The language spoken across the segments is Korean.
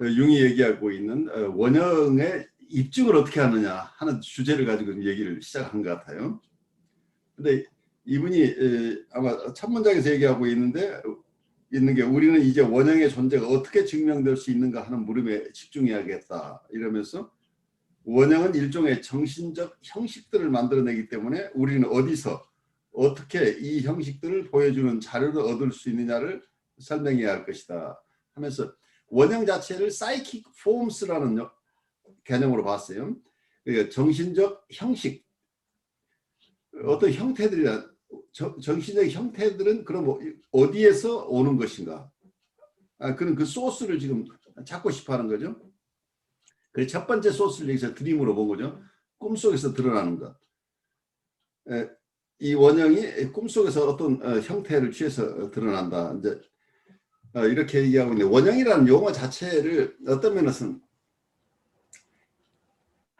융이 얘기하고 있는 원형의 입증을 어떻게 하느냐 하는 주제를 가지고 얘기를 시작한 것 같아요. 근데 이분이 아마 첫 문장에서 얘기하고 있는 게 우리는 이제 원형의 존재가 어떻게 증명될 수 있는가 하는 물음에 집중해야겠다 이러면서 원형은 일종의 정신적 형식들을 만들어내기 때문에 우리는 어디서 어떻게 이 형식들을 보여주는 자료를 얻을 수 있느냐를 설명해야 할 것이다 하면서 원형 자체를 psychic forms라는 개념으로 봤어요. 그러니까 정신적 형식, 어떤 형태들이란 정신적 형태들은 그럼 어디에서 오는 것인가? 그런 그 소스를 지금 찾고 싶어하는 거죠. 그래서 첫 번째 소스를 여기서 드림으로 본 거죠. 꿈속에서 드러나는 것. 이 원형이 꿈속에서 어떤 형태를 취해서 드러난다. 이제 이렇게 얘기하고 있는데 원형이라는 용어 자체를 어떤 면에서는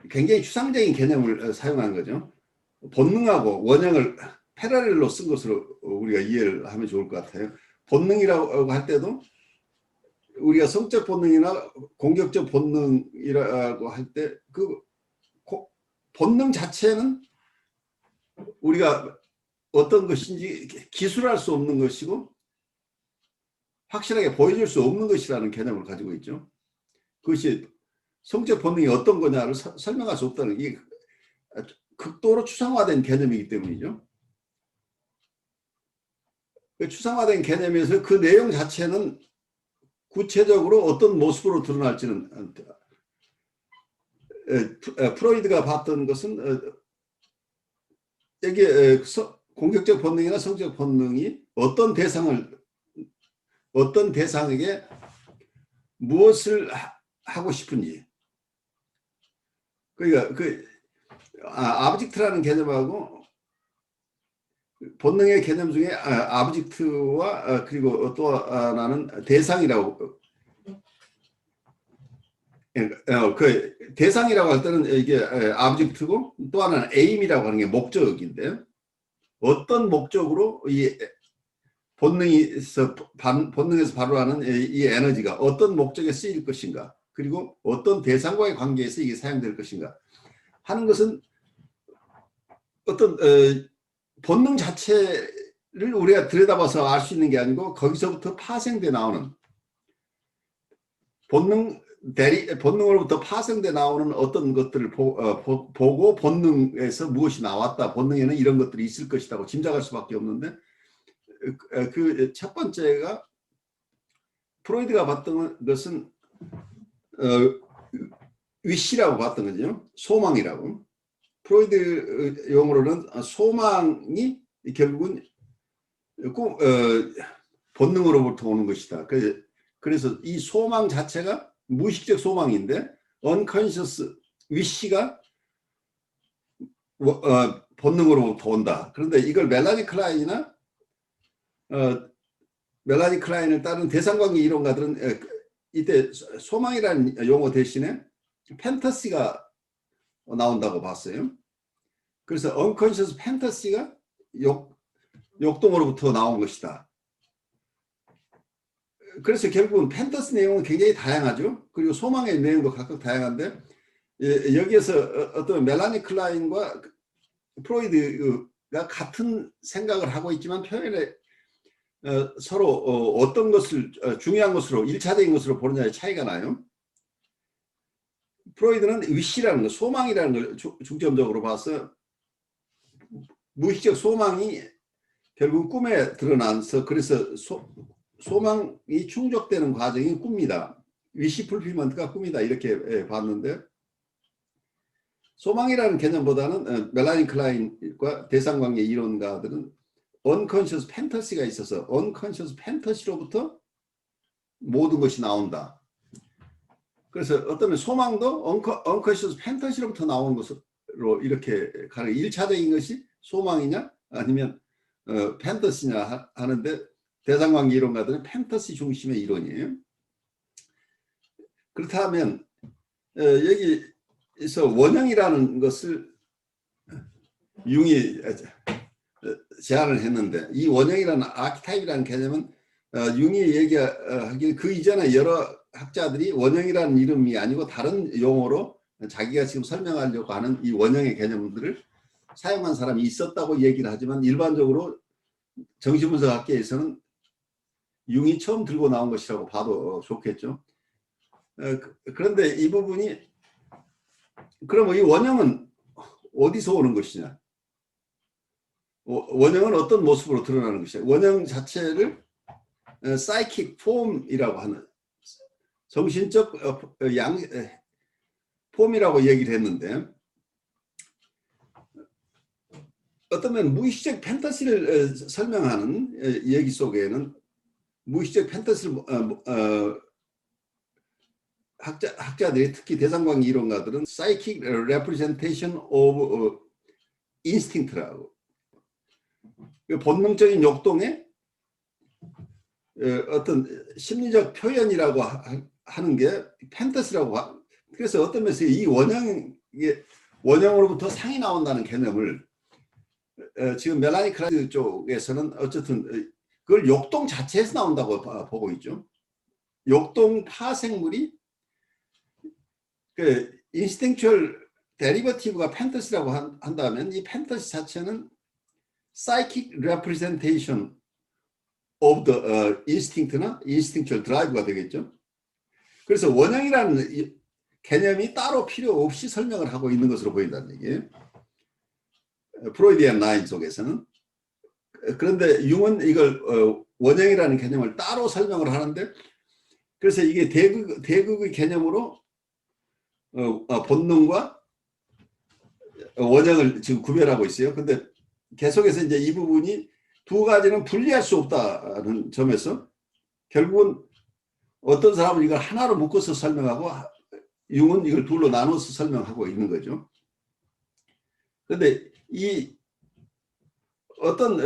굉장히 추상적인 개념을 사용한 거죠. 본능하고 원형을 패러렐로 쓴 것으로 우리가 이해를 하면 좋을 것 같아요. 본능이라고 할 때도 우리가 성적 본능이나 공격적 본능이라고 할 때 그 본능 자체는 우리가 어떤 것인지 기술할 수 없는 것이고 확실하게 보여줄 수 없는 것이라는 개념을 가지고 있죠. 그것이 성적 본능이 어떤 거냐를 설명할 수 없다는 게 극도로 추상화된 개념이기 때문이죠. 추상화된 개념에서 그 내용 자체는 구체적으로 어떤 모습으로 드러날지는 프로이드가 봤던 것은 여기에 공격적 본능이나 성적 본능이 어떤 대상에게 무엇을 하고 싶은지, 그러니까 아브젝트라는 개념하고 본능의 개념 중에 아브젝트와 그리고 또 하나는 대상이라고, 그 대상이라고 할 때는 이게 아브젝트고 또 하나는 에임이라고 하는 게 목적인데요. 어떤 목적으로 이 본능에서 발휘하는 이 에너지가 어떤 목적에 쓰일 것인가, 그리고 어떤 대상과의 관계에서 이게 사용될 것인가 하는 것은 어떤 본능 자체를 우리가 들여다봐서 알 수 있는 게 아니고 거기서부터 파생돼 나오는 본능으로부터 파생돼 나오는 어떤 것들을 보고 본능에서 무엇이 나왔다, 본능에는 이런 것들이 있을 것이라고 짐작할 수밖에 없는데, 그 첫 번째가 프로이드가 봤던 것은 위시라고 봤던 거죠. 소망이라고. 프로이드 용어로는 소망이 결국은 본능으로부터 오는 것이다. 그래서 이 소망 자체가 무의식적 소망인데 unconscious wish가 본능으로부터 온다. 그런데 이걸 멜라니 클라인을 따른 대상관계 이론가들은 이때 소망이라는 용어 대신에 팬터시가 나온다고 봤어요. 그래서 unconscious 팬터시가 욕동으로부터 나온 것이다. 그래서 결국은 팬터시 내용은 굉장히 다양하죠. 그리고 소망의 내용도 각각 다양한데 여기에서 어떤 멜라니 클라인과 프로이드가 같은 생각을 하고 있지만 표현에 서로 어떤 것을 중요한 것으로, 일차적인 것으로 보느냐의 차이가 나요. 프로이드는 위시라는 것, 소망이라는 걸 중점적으로 봐서 무의식적 소망이 결국 꿈에 드러나서 그래서 소망이 충족되는 과정이 꿈이다. 위시 풀필먼트가 꿈이다. 이렇게 봤는데 소망이라는 개념보다는 멜라니 클라인과 대상관계 이론가들은 unconscious 팬터시가 있어서 unconscious 팬터시로부터 모든 것이 나온다. 그래서 어떤 소망도 unconscious 팬터시로부터 나온 것으로 이렇게 가는, 1차적인 것이 소망이냐 아니면 팬터시냐 하는데 대상관계 이론가들은 팬터시 중심의 이론이에요. 그렇다면 여기서 원형이라는 것을 융이 제안을 했는데 이 원형이라는 아키타입이라는 개념은 융이 얘기하기에 그 이전에 여러 학자들이 원형이라는 이름이 아니고 다른 용어로 자기가 지금 설명하려고 하는 이 원형의 개념들을 사용한 사람이 있었다고 얘기를 하지만 일반적으로 정신분석학계에서는 융이 처음 들고 나온 것이라고 봐도 좋겠죠. 그런데 이 부분이 그럼 이 원형은 어디서 오는 것이냐? 원형은 어떤 모습으로 드러나는 것이냐? 원형 자체를 psychic form이라고 하는 정신적 폼이라고 얘기를 했는데 어쩌면 무의식적 판타지를 설명하는 얘기 속에는 무의식적 판타지를 학자들이 특히 대상광 이론가들은 psychic representation of instinct라고 본능적인 욕동의 어떤 심리적 표현이라고 하는 게 판타지라고 그래서 어떤 면에서 이 원형으로부터 상이 나온다는 개념을 지금 멜라니 크라이스 쪽에서는 어쨌든 그걸 욕동 자체에서 나온다고 보고 있죠. 욕동 파생물이 그 인스팅츄얼 데리버티브가 판타지라고 한다면 이 판타지 자체는 psychic representation of the instinct나 instinctual drive가 되겠죠. 그래서 원형이라는 개념이 따로 필요 없이 설명을 하고 있는 것으로 보인다는 얘기예요. 프로이디안 라인 속에서는. 그런데 융은 이걸 원형이라는 개념을 따로 설명을 하는데 그래서 이게 대극의 개념으로 본능과 원형을 지금 구별하고 있어요. 근데 계속해서 이제 이 부분이 두 가지는 분리할 수 없다는 점에서 결국은 어떤 사람은 이걸 하나로 묶어서 설명하고 융은 이걸 둘로 나눠서 설명하고 있는 거죠. 그런데 이 어떤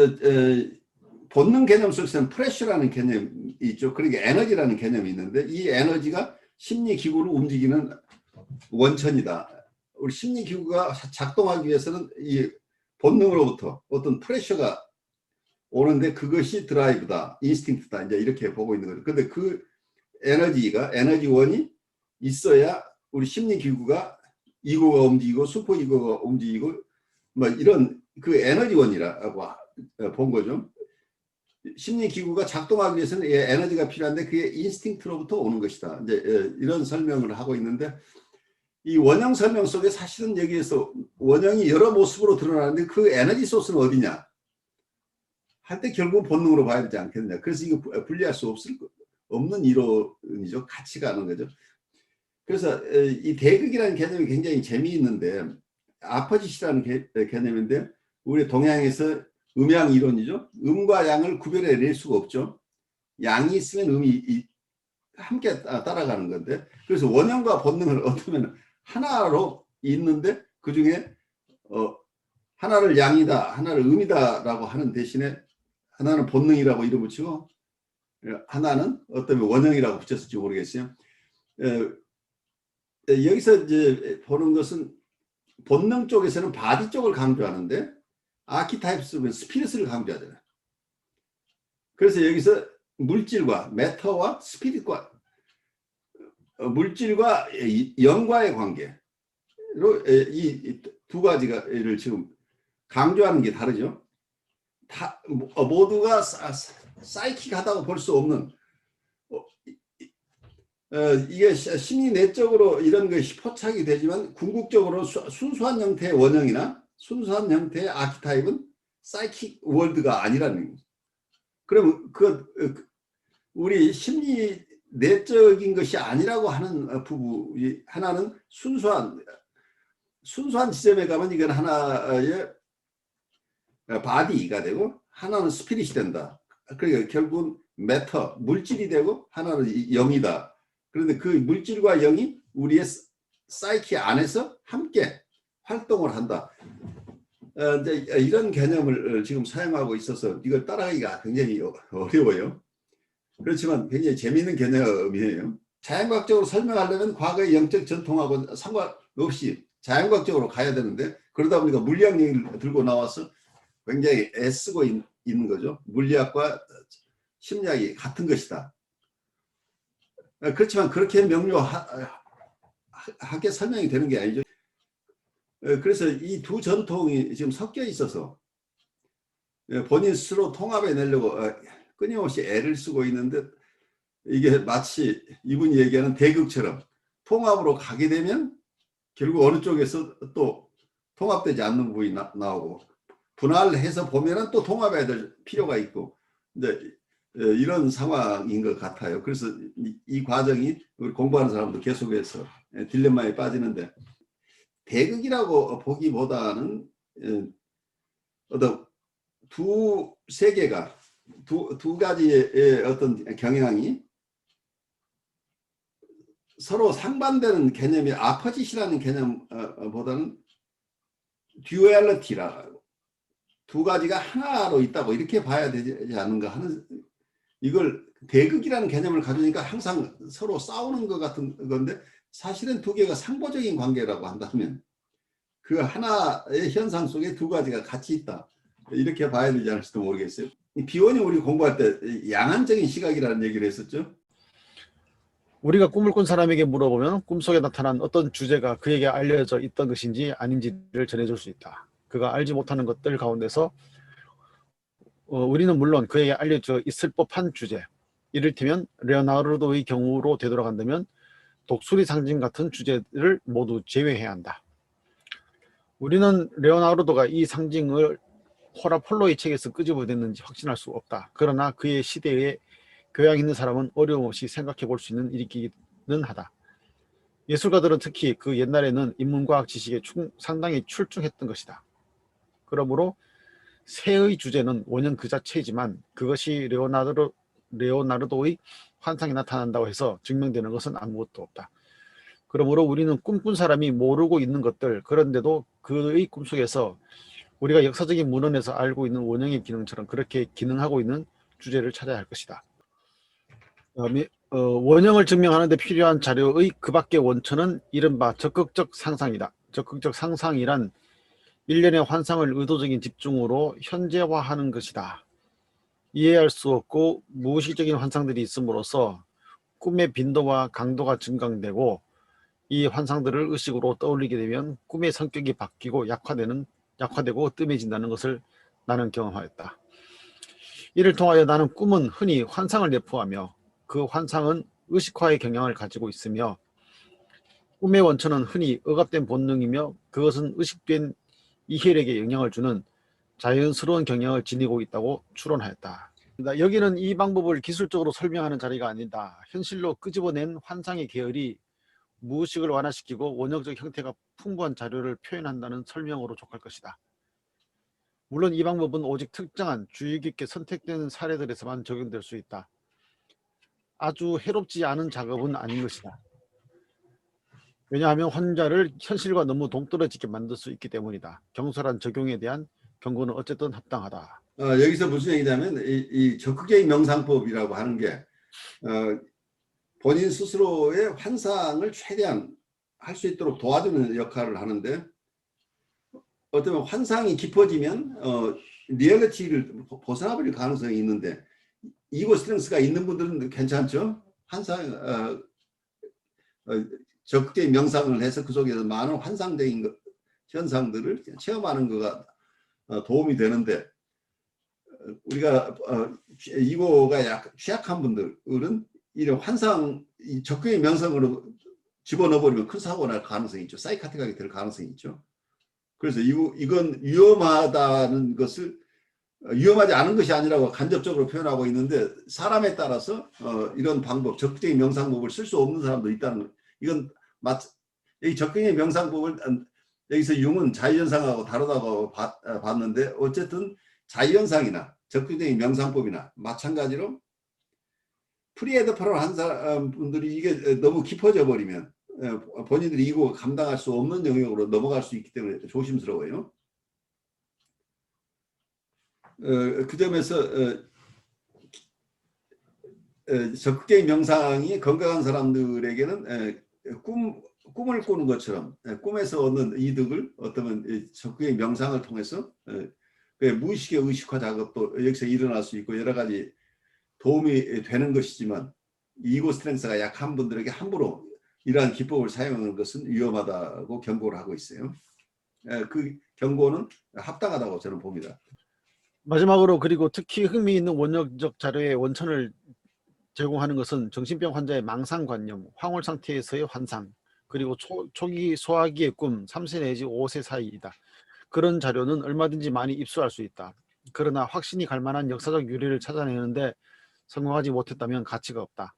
본능 개념 속에서는 프레셔라는 개념이 있죠. 그러니까 에너지라는 개념이 있는데 이 에너지가 심리기구를 움직이는 원천이다. 우리 심리기구가 작동하기 위해서는 이 본능으로부터 어떤 프레셔가 오는데 그것이 드라이브다, 인스팅트다 이제 이렇게 보고 있는 거죠. 근데 그 에너지원이 있어야 우리 심리기구가 이거가 움직이고 슈퍼 이거가 움직이고 뭐 이런 그 에너지원이라고 본 거죠. 심리기구가 작동하기 위해서는 에너지가 필요한데 그게 인스팅트로부터 오는 것이다. 이제 이런 설명을 하고 있는데 이 원형 설명 속에 사실은 여기에서 원형이 여러 모습으로 드러나는데 그 에너지 소스는 어디냐 할 때 결국 본능으로 봐야 되지 않겠느냐. 그래서 이거 분리할 수 없는 이론이죠. 같이 가는 거죠. 그래서 이 대극이라는 개념이 굉장히 재미있는데 아퍼짓이라는 개념인데 우리 동양에서 음양 이론이죠. 음과 양을 구별해 낼 수가 없죠. 양이 있으면 음이 함께 따라가는 건데 그래서 원형과 본능을 어쩌면 하나로 있는데 그중에 하나를 양이다 하나를 음이다라고 하는 대신에 하나는 본능이라고 이름 붙이고 하나는 어떤 원형이라고 붙였을지 모르겠어요. 여기서 이제 보는 것은 본능 쪽에서는 바디 쪽을 강조하는데 아키타입스는 스피릿을 강조하잖아요. 그래서 여기서 물질과 매터와 스피릿과 물질과 영과의 관계로 이 두 가지를 지금 강조하는 게 다르죠. 모두가 사이킥하다고 볼 수 없는 이게 심리 내적으로 이런 것이 포착이 되지만 궁극적으로 순수한 형태의 원형이나 순수한 형태의 아키타입은 사이킥 월드가 아니라는 거죠. 그럼 우리 심리 내적인 것이 아니라고 하는 부분이 하나는 순수한 지점에 가면 이건 하나의 바디가 되고 하나는 스피릿이 된다. 그러니까 결국은 매터, 물질이 되고 하나는 영이다. 그런데 그 물질과 영이 우리의 사이키 안에서 함께 활동을 한다. 이제 이런 개념을 지금 사용하고 있어서 이걸 따라가기가 굉장히 어려워요. 그렇지만 굉장히 재미있는 개념이에요. 자연과학적으로 설명하려면 과거의 영적 전통하고 상관없이 자연과학적으로 가야 되는데 그러다 보니까 물리학 얘기를 들고 나와서 굉장히 애쓰고 있는 거죠. 물리학과 심리학이 같은 것이다. 그렇지만 그렇게 명료하게 설명이 되는 게 아니죠. 그래서 이 두 전통이 지금 섞여 있어서 본인 스스로 통합해 내려고 끊임없이 애를 쓰고 있는데, 이게 마치 이분이 얘기하는 대극처럼 통합으로 가게 되면 결국 어느 쪽에서 또 통합되지 않는 부분이 나오고, 분할해서 보면은 또 통합해야 될 필요가 있고, 근데 이런 상황인 것 같아요. 그래서 이 과정이 우리 공부하는 사람도 계속해서 딜레마에 빠지는데, 대극이라고 보기보다는 어떤 두 세계가 두 가지의 어떤 경향이 서로 상반되는 개념이 아퍼짓이라는 개념보다는 듀얼리티라고, 두 가지가 하나로 있다고 이렇게 봐야 되지 않는가 하는, 이걸 대극이라는 개념을 가지니까 항상 서로 싸우는 것 같은 건데, 사실은 두 개가 상보적인 관계라고 한다면 그 하나의 현상 속에 두 가지가 같이 있다, 이렇게 봐야 되지 않을지도 모르겠어요. 비원이 우리 공부할 때 양안적인 시각이라는 얘기를 했었죠. 우리가 꿈을 꾼 사람에게 물어보면 꿈속에 나타난 어떤 주제가 그에게 알려져 있던 것인지 아닌지를 전해줄 수 있다. 그가 알지 못하는 것들 가운데서 우리는 물론 그에게 알려져 있을 법한 주제, 이를테면 레오나르도의 경우로 되돌아간다면 독수리 상징 같은 주제를 모두 제외해야 한다. 우리는 레오나르도가 이 상징을 호라폴로의 책에서 끄집어냈는지 확신할 수 없다. 그러나 그의 시대에 교양 있는 사람은 어려움 없이 생각해 볼 수 있는 일이기는 하다. 예술가들은 특히 그 옛날에는 인문과학 지식에 상당히 출중했던 것이다. 그러므로 새의 주제는 원형 그 자체이지만 그것이 레오나르도의 환상에 나타난다고 해서 증명되는 것은 아무것도 없다. 그러므로 우리는 꿈꾼 사람이 모르고 있는 것들, 그런데도 그의 꿈속에서 우리가 역사적인 문헌에서 알고 있는 원형의 기능처럼 그렇게 기능하고 있는 주제를 찾아야 할 것이다. 원형을 증명하는 데 필요한 자료의 그 밖의 원천은 이른바 적극적 상상이다. 적극적 상상이란 일련의 환상을 의도적인 집중으로 현재화하는 것이다. 이해할 수 없고 무의식적인 환상들이 있음으로써 꿈의 빈도와 강도가 증강되고, 이 환상들을 의식으로 떠올리게 되면 꿈의 성격이 바뀌고 약화되고 뜸해진다는 것을 나는 경험하였다. 이를 통하여 나는 꿈은 흔히 환상을 내포하며 그 환상은 의식화의 경향을 가지고 있으며, 꿈의 원천은 흔히 억압된 본능이며 그것은 의식된 이혈에게 영향을 주는 자연스러운 경향을 지니고 있다고 추론하였다. 여기는 이 방법을 기술적으로 설명하는 자리가 아니다. 현실로 끄집어낸 환상의 계열이 무의식을 완화시키고 원형적 형태가 풍부한 자료를 표현한다는 설명으로 족할 것이다. 물론 이 방법은 오직 특정한 주의 깊게 선택된 사례들에서만 적용될 수 있다. 아주 해롭지 않은 작업은 아닌 것이다. 왜냐하면 환자를 현실과 너무 동떨어지게 만들 수 있기 때문이다. 경솔한 적용에 대한 경고는 어쨌든 합당하다. 여기서 무슨 얘기냐면 이 적극적인 명상법이라고 하는 게 본인 스스로의 환상을 최대한 할 수 있도록 도와주는 역할을 하는데, 어쩌면 환상이 깊어지면 리얼리티를 벗어나버릴 가능성이 있는데, 이고 스트렝스가 있는 분들은 괜찮죠. 환상 적극적인 명상을 해서 그 속에서 많은 환상적인 현상들을 체험하는 거가 도움이 되는데, 우리가 이고가 약간 취약한 분들은 이런 환상 적극적인 명상으로 집어넣어버리면 큰 사고가 날 가능성이 있죠. 사이카틱하게 될 가능성이 있죠. 그래서 이건 위험하다는 것을 위험하지 않은 것이 아니라고 간접적으로 표현하고 있는데, 사람에 따라서 이런 방법, 적극적인 명상법을 쓸 수 없는 사람도 있다는 거. 이건 이 적극적인 명상법을 여기서 융은 자유현상하고 다르다고 봤는데, 어쨌든 자유현상이나 적극적인 명상법이나 마찬가지로 프리헤드파를 한 사람분들이 이게 너무 깊어져 버리면 본인들이 이거 감당할 수 없는 영역으로 넘어갈 수 있기 때문에 조심스러워요. 그 점에서 적극적인 명상이 건강한 사람들에게는 꿈을 꾸는 것처럼 꿈에서 얻는 이득을 어쩌면 적극적인 명상을 통해서 무의식의 의식화 작업도 여기서 일어날 수 있고 여러 가지 도움이 되는 것이지만, 이고 스트렝스가 약한 분들에게 함부로 이러한 기법을 사용하는 것은 위험하다고 경고를 하고 있어요. 그 경고는 합당하다고 저는 봅니다. 마지막으로 그리고 특히 흥미있는 원어적 자료의 원천을 제공하는 것은 정신병 환자의 망상관념, 황홀 상태에서의 환상, 그리고 초기 소화기의 꿈, 3세 내지 5세 사이이다. 그런 자료는 얼마든지 많이 입수할 수 있다. 그러나 확신이 갈 만한 역사적 유래를 찾아내는데 성공하지 못했다면 가치가 없다.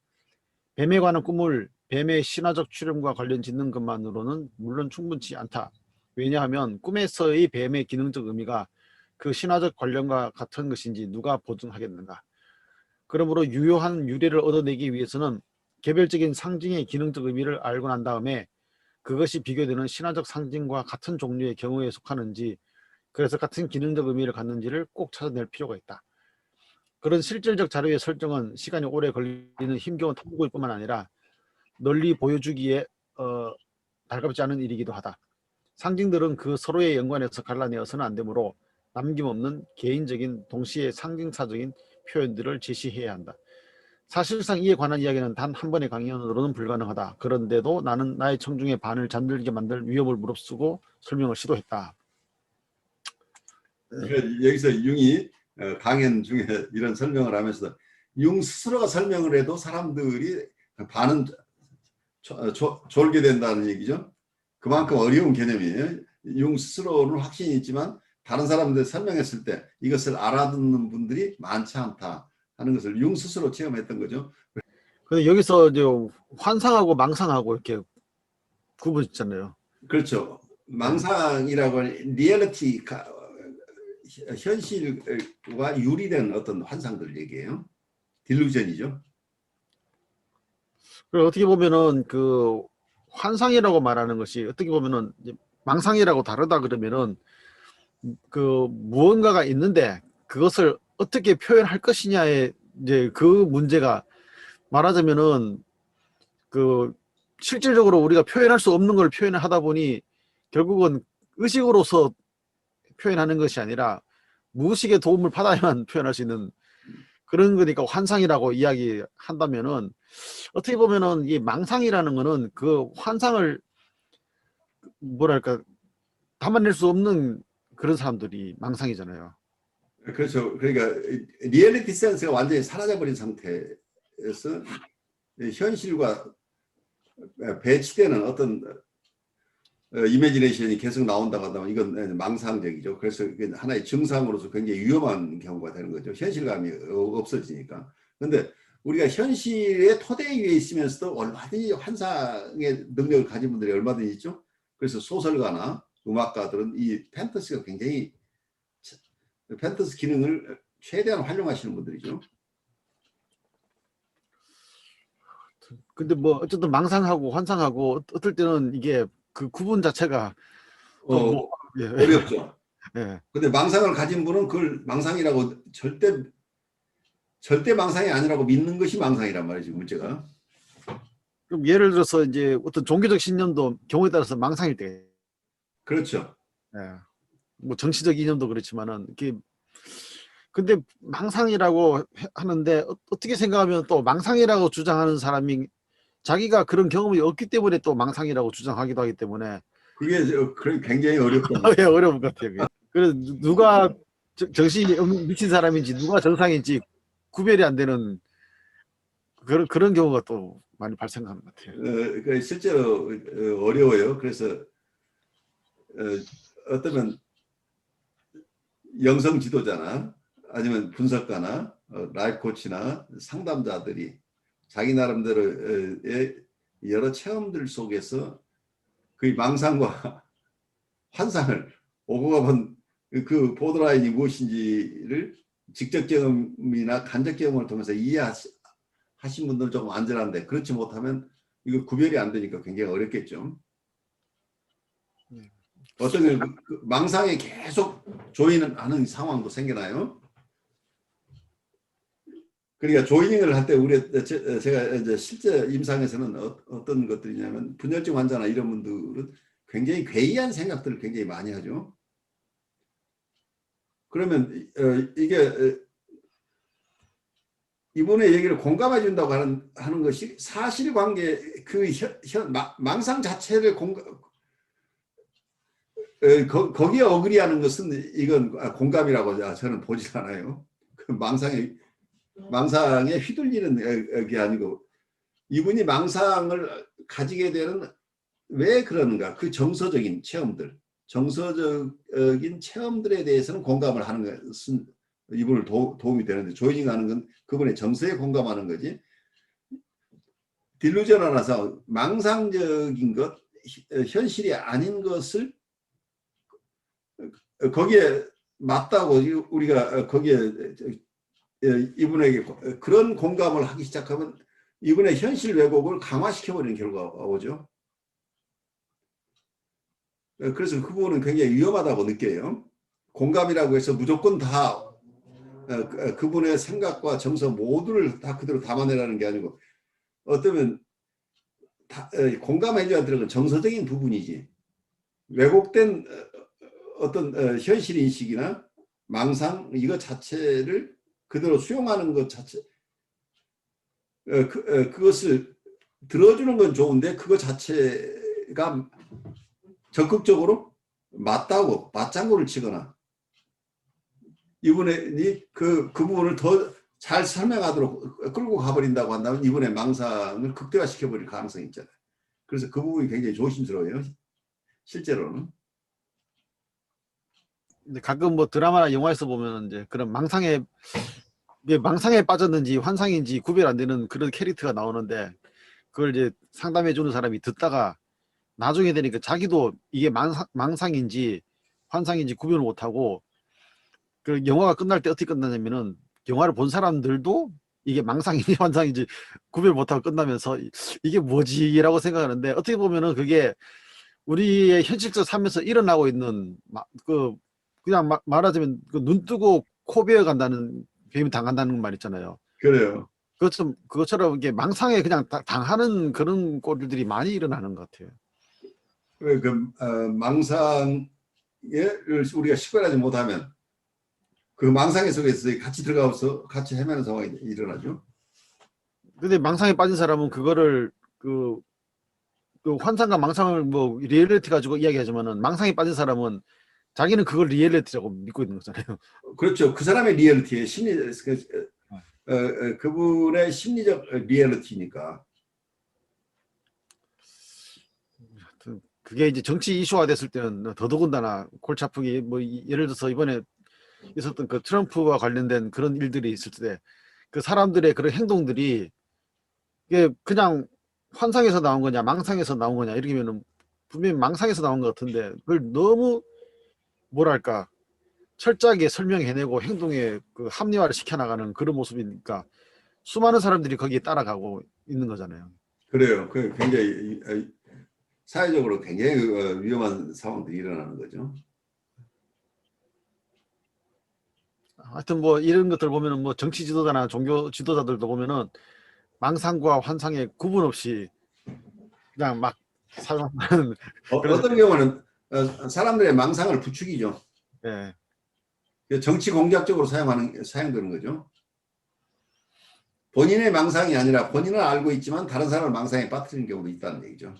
뱀에 관한 꿈을 뱀의 신화적 출현과 관련 짓는 것만으로는 물론 충분치 않다. 왜냐하면 꿈에서의 뱀의 기능적 의미가 그 신화적 관련과 같은 것인지 누가 보증하겠는가. 그러므로 유효한 유래를 얻어내기 위해서는 개별적인 상징의 기능적 의미를 알고 난 다음에 그것이 비교되는 신화적 상징과 같은 종류의 경우에 속하는지, 그래서 같은 기능적 의미를 갖는지를 꼭 찾아낼 필요가 있다. 그런 실질적 자료의 설정은 시간이 오래 걸리는 힘겨운 탐구일 뿐만 아니라 널리 보여주기에 달갑지 않은 일이기도 하다. 상징들은 그 서로의 연관에서 갈라내어서는 안 되므로 남김없는 개인적인 동시에 상징사적인 표현들을 제시해야 한다. 사실상 이에 관한 이야기는 단 한 번의 강연으로는 불가능하다. 그런데도 나는 나의 청중의 반을 잠들게 만들 위협을 무릅쓰고 설명을 시도했다. 여기서 융이 강연 중에 이런 설명을 하면서 융 스스로가 설명을 해도 사람들이 반은 졸게 된다는 얘기죠. 그만큼 어려운 개념이에요. 융 스스로는 확신이 있지만 다른 사람들 설명했을 때 이것을 알아듣는 분들이 많지 않다 하는 것을 융 스스로 체험했던 거죠. 근데 여기서 이제 환상하고 망상하고 이렇게 구분있잖아요. 그렇죠. 망상이라고 하는 리얼리티, 현실과 유리된 어떤 환상들 얘기예요. 딜루전이죠. 그리고 어떻게 보면은 그 환상이라고 말하는 것이 어떻게 보면은 망상이라고 다르다 그러면은 그 무언가가 있는데 그것을 어떻게 표현할 것이냐의 이제 그 문제가, 말하자면은 그 실질적으로 우리가 표현할 수 없는 걸 표현을 하다 보니 결국은 의식으로서 표현하는 것이 아니라 무의식의 도움을 받아야만 표현할 수 있는 그런 거니까 환상이라고 이야기한다면은, 어떻게 보면은 이 망상이라는 거는 그 환상을 뭐랄까 담아낼 수 없는 그런 사람들이 망상이잖아요. 그렇죠. 그러니까 리얼리티 센스가 완전히 사라져버린 상태에서 현실과 배치되는 어떤 이미지네이션이 계속 나온다고 한다면 이건 망상적이죠. 그래서 하나의 증상으로서 굉장히 위험한 경우가 되는 거죠. 현실감이 없어지니까. 그런데 우리가 현실의 토대 위에 있으면서도 얼마든지 환상의 능력을 가진 분들이 얼마든지 있죠. 그래서 소설가나 음악가들은 이 판타지가 굉장히, 판타지 기능을 최대한 활용하시는 분들이죠. 근데 뭐 어쨌든 망상하고 환상하고 어떨 때는 이게 그 구분 자체가 또 뭐 어렵죠. 예. 근데 망상을 가진 분은 그걸 망상이라고 절대 망상이 아니라고 믿는 것이 망상이란 말이죠, 문제가. 그럼 예를 들어서 이제 어떤 종교적 신념도 경우에 따라서 망상일 때, 그렇죠. 예. 뭐 정치적 이념도 그렇지만은 이게, 근데 망상이라고 하는데 어떻게 생각하면 또 망상이라고 주장하는 사람이 자기가 그런 경험이 없기 때문에 또 망상이라고 주장하기도 하기 때문에 그게 굉장히 어렵다. 예, 어려운 것 같아요. 그게. 그래서 누가 정신이 미친 사람인지 누가 정상인지 구별이 안 되는 그런 경우가 또 많이 발생하는 것 같아요. 실제로 어려워요. 그래서 어쩌면 영성 지도자나 아니면 분석가나 라이프 코치나 상담자들이 자기 나름대로의 여러 체험들 속에서 그 망상과 환상을 오고 가본 그 보드라인이 무엇인지를 직접 경험이나 간접 경험을 통해서 이해하신 분들은 조금 안전한데, 그렇지 못하면 이거 구별이 안 되니까 굉장히 어렵겠죠. 어떤 망상에 계속 조인하는 상황도 생겨나요. 그러니까 조이닝을 할 때 제가 이제 실제 임상에서는 어떤 것들이냐면 분열증 환자나 이런 분들은 굉장히 괴이한 생각들을 굉장히 많이 하죠. 그러면 이게 이분의 얘기를 공감해 준다고 하는 것이 사실관계 그 망상 자체를 거기에 어그리하는 것은 이건 공감이라고 저는 보지 않아요. 그 망상에 휘둘리는 게 아니고 이분이 망상을 가지게 되는 왜 그러는가 그 정서적인 체험들에 대해서는 공감을 하는 것은 이분을 도움이 되는데 조이닝 하는 건 그분의 정서에 공감하는 거지 딜루전하나서 망상적인 것 현실이 아닌 것을 거기에 맞다고 우리가 거기에 이분에게 그런 공감을 하기 시작하면 이분의 현실 왜곡을 강화시켜버리는 결과가 오죠. 그래서 그 부분은 굉장히 위험하다고 느껴요. 공감이라고 해서 무조건 다 그분의 생각과 정서 모두를 다 그대로 담아내라는 게 아니고 어쩌면 공감해줘야 되는 건 정서적인 부분이지 왜곡된 어떤 현실 인식이나 망상 이것 자체를 그대로 수용하는 것 자체 그것을 들어주는 건 좋은데 그것 자체가 적극적으로 맞다고 맞장구를 치거나 이분이 그 부분을 더 잘 설명하도록 끌고 가버린다고 한다면 이분의 망상을 극대화시켜버릴 가능성이 있잖아요. 그래서 그 부분이 굉장히 조심스러워요. 실제로는. 근데 가끔 뭐 드라마나 영화에서 보면 이제 그런 망상에 빠졌는지 환상인지 구별 안 되는 그런 캐릭터가 나오는데 그걸 이제 상담해 주는 사람이 듣다가 나중에 되니까 자기도 이게 망상인지 환상인지 구별을 못하고 그 영화가 끝날 때 어떻게 끝나냐면은 영화를 본 사람들도 이게 망상인지 환상인지 구별 못하고 끝나면서 이게 뭐지라고 생각하는데 어떻게 보면은 그게 우리의 현실적 삶에서 일어나고 있는 그냥 말하자면 그 눈 뜨고 코 베어 간다는 배임 당한다는 말 있잖아요. 그래요. 그것처럼 이게 망상에 그냥 당하는 그런 꼴들이 많이 일어나는 것 같아요. 망상에 우리가 식별하지 못하면 그 망상의 속에서 같이 들어가서 같이 헤매는 상황이 일어나죠. 근데 망상에 빠진 사람은 그거를 그 환상과 망상을 뭐 리얼리티 가지고 이야기하지만은 망상에 빠진 사람은 자기는 그걸 리얼리티라고 믿고 있는 거잖아요. 그렇죠. 그 사람의 리얼리티에 그분의 심리적 리얼리티니까. 그게 이제 정치 이슈화 됐을 때는 더더군다나 골치 아프게 뭐 예를 들어서 이번에 있었던 그 트럼프와 관련된 그런 일들이 있을 때 그 사람들의 그런 행동들이 이게 그냥 환상에서 나온 거냐 망상에서 나온 거냐 이러면은 분명히 망상에서 나온 것 같은데 그걸 너무 뭐랄까 철저하게 설명해내고 행동에 그 합리화를 시켜나가는 그런 모습이니까 수많은 사람들이 거기에 따라가고 있는 거잖아요. 그래요. 그 굉장히 사회적으로 굉장히 위험한 상황들이 일어나는 거죠. 하여튼 뭐 이런 것들 보면은 뭐 정치 지도자나 종교 지도자들도 보면은 망상과 환상의 구분 없이 그냥 막 사용하는 그런 어떤 경우는 사람들의 망상을 부추기죠. 예. 정치 공작적으로 사용되는 거죠. 본인의 망상이 아니라 본인은 알고 있지만 다른 사람을 망상에 빠뜨리는 경우도 있다는 얘기죠.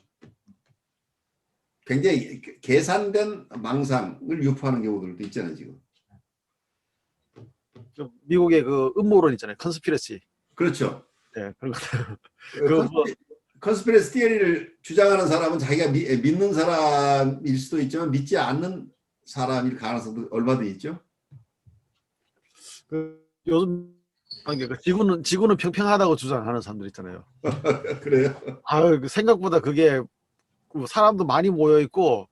굉장히 계산된 망상을 유포하는 경우들도 있잖아요, 지금. 미국의 그 음모론 있잖아요. 컨스피러시. 그렇죠. 예, 그런 것들. 그뭐 컨스피러시 티어리를 주장하는 사람은 자기가 믿는 사람일 수도 있지만 믿지 않는 사람일 가능성도 얼마든지 있죠. 요즘 그 지구는 평평하다고 주장하는 사람들 있잖아요. 그래요. 그 생각보다 그게 그 사람도 많이 모여 있고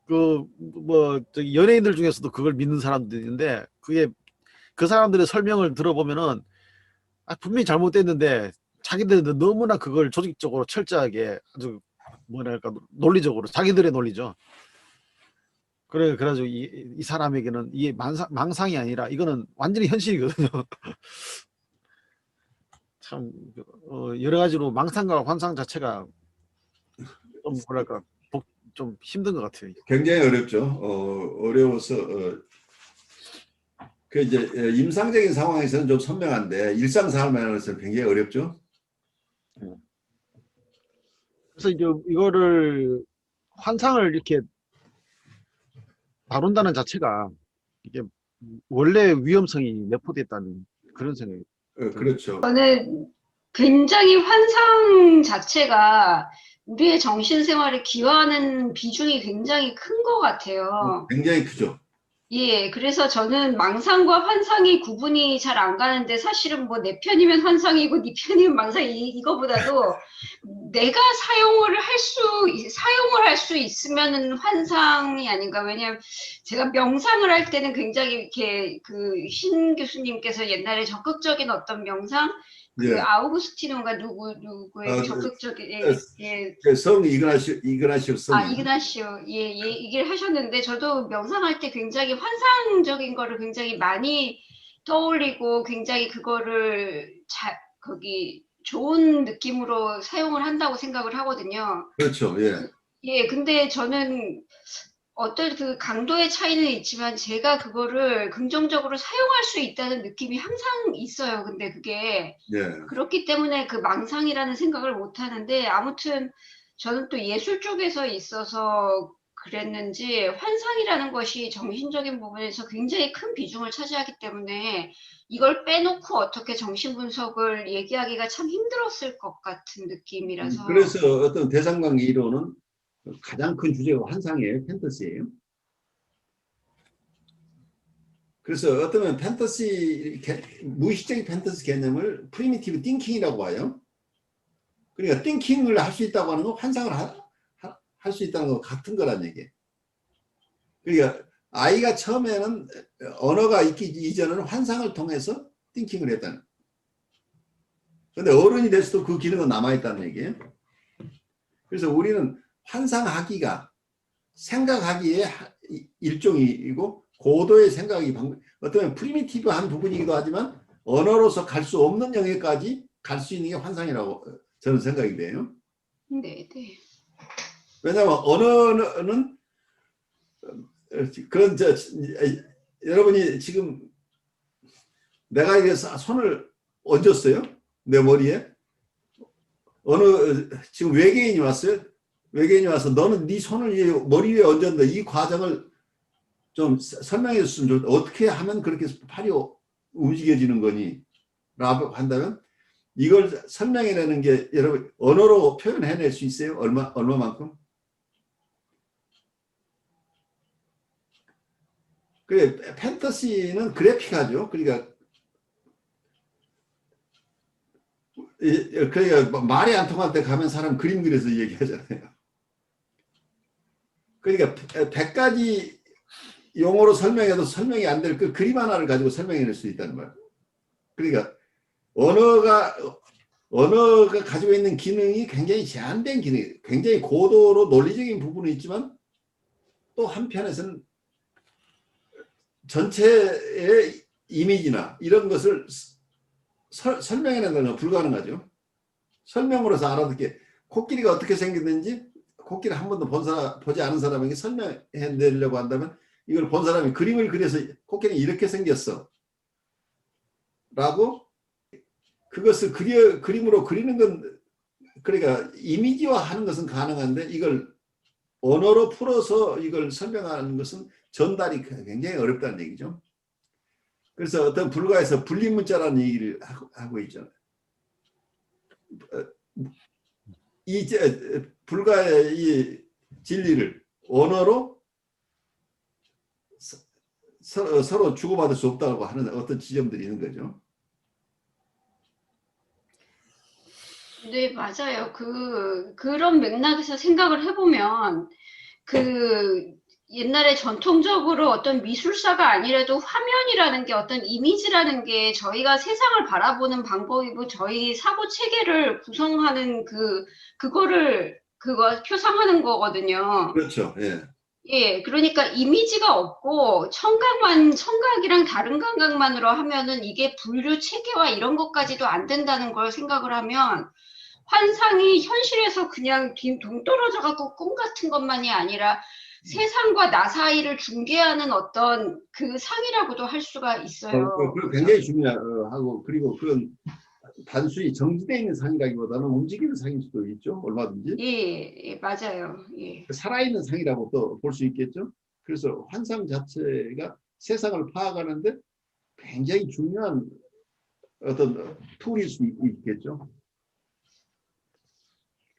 그 뭐 저기 연예인들 중에서도 그걸 믿는 사람도 있는데 그게 그 사람들의 설명을 들어보면은 분명히 잘못됐는데 자기들은 너무나 그걸 조직적으로 철저하게 아주 뭐랄까 논리적으로 자기들의 논리죠. 그래가지고 이 사람에게는 이게 망상이 아니라 이거는 완전히 현실이거든요. 참 여러 가지로 망상과 환상 자체가 좀 뭐랄까 좀 힘든 것 같아요. 굉장히 어렵죠. 어려워서 그 이제 임상적인 상황에서는 좀 선명한데 일상생활에서는 굉장히 어렵죠. 그래서 이제 이거를 환상을 이렇게 다룬다는 자체가 이게 원래 위험성이 내포됐다는 그런 생각이 들어요. 그렇죠. 저는 굉장히 환상 자체가 우리의 정신생활에 기여하는 비중이 굉장히 큰 것 같아요. 굉장히 크죠. 예, 그래서 저는 망상과 환상이 구분이 잘 안 가는데 사실은 뭐 내 편이면 환상이고 네 편이면 망상이 이거보다도 내가 사용을 할 수 있으면은 환상이 아닌가. 왜냐면 제가 명상을 할 때는 굉장히 이렇게 그 신 교수님께서 옛날에 적극적인 어떤 명상 그 예. 아우구스티노가 누구의 그 적극적인 예. 성 이그나시오 성. 이그나시오, 얘기를 하셨는데, 저도 명상할 때 굉장히 환상적인 거를 굉장히 많이 떠올리고, 굉장히 그거를 거기 좋은 느낌으로 사용을 한다고 생각을 하거든요. 그렇죠. 예. 예, 근데 저는 어떤 그 강도의 차이는 있지만, 제가 그거를 긍정적으로 사용할 수 있다는 느낌이 항상 있어요. 근데 그게, 예. 그렇기 때문에 그 망상이라는 생각을 못 하는데, 아무튼 저는 또 예술 쪽에서 있어서 그랬는지 환상이라는 것이 정신적인 부분에서 굉장히 큰 비중을 차지하기 때문에 이걸 빼놓고 어떻게 정신분석을 얘기하기가 참 힘들었을 것 같은 느낌이라서. 그래서 어떤 대상관계 이론은 가장 큰 주제가 환상이에요. 판타지예요. 그래서 어떤 판타지, 무의식적인 판타지 개념을 프리미티브 띵킹이라고 봐요. 그러니까 띵킹을 할 수 있다고 하는 건 환상을 할 수 있다는 거 같은 거란 얘기예요. 그러니까 아이가 처음에는 언어가 있기 이전에는 환상을 통해서 띵킹을 했다는. 근데 어른이 돼서도 그 기능은 남아있다는 얘기예요. 그래서 우리는 환상하기가 생각하기의 일종이고 고도의 생각이 어떤 프리미티브한 부분이기도 하지만 언어로서 갈 수 없는 영역까지 갈 수 있는 게 환상이라고 저는 생각이 돼요. 네, 네. 왜냐하면 언어는 그런 여러분이 지금 내가 이게 손을 얹었어요 내 머리에 지금 외계인이 왔어요. 외계인이 와서 너는 네 손을 머리 위에 얹었는데 이 과정을 좀 설명해 줬으면 좋겠다. 어떻게 하면 그렇게 팔이 움직여지는 거니? 라고 한다면 이걸 설명해내는 게 여러분 언어로 표현해낼 수 있어요? 얼마만큼? 그래, 판타지는 그래픽하죠. 그러니까 말이 안 통할 때 가면 사람 그림 그려서 얘기하잖아요. 그러니까 100가지 용어로 설명해도 설명이 안 될 그 그림 하나를 가지고 설명해낼 수 있다는 말. 그러니까 언어가 가지고 있는 기능이 굉장히 제한된 기능이에요. 굉장히 고도로 논리적인 부분은 있지만 또 한편에서는 전체의 이미지나 이런 것을 설명해내는 건 불가능하죠. 설명으로서 알아듣게 코끼리가 어떻게 생겼는지 코끼리 한 번도 보지 않은 사람에게 설명해내려고 한다면 이걸 본 사람이 그림을 그려서 코끼리는 이렇게 생겼어 라고 그것을 그림으로 그리는 건 그러니까 이미지화하는 것은 가능한데 이걸 언어로 풀어서 이걸 설명하는 것은 전달이 굉장히 어렵다는 얘기죠. 그래서 어떤 불가에서 분리문자라는 얘기를 하고 있잖아요. 이 불가의 이 진리를 언어로 서로 주고받을 수 없다고 하는 어떤 지점들이 있는 거죠. 네, 맞아요. 그런 맥락에서 생각을 해보면, 옛날에 전통적으로 어떤 미술사가 아니라도 화면이라는 게 어떤 이미지라는 게 저희가 세상을 바라보는 방법이고 저희 사고 체계를 구성하는 그거 표상하는 거거든요. 그렇죠. 예. 예, 그러니까 이미지가 없고 청각이랑 다른 감각만으로 하면은 이게 분류 체계와 이런 것까지도 안 된다는 걸 생각을 하면 환상이 현실에서 그냥 동떨어져 갖고 꿈 같은 것만이 아니라 세상과 나 사이를 중개하는 어떤 그 상이라고도 할 수가 있어요. 그 굉장히 중요하고, 그리고 그건 단순히 정지되어 있는 상이라기보다는 움직이는 상일 수도 있죠. 얼마든지. 예, 맞아요. 예. 살아있는 상이라고 또 볼 수 있겠죠. 그래서 환상 자체가 세상을 파악하는데 굉장히 중요한 어떤 툴일 수 있겠죠.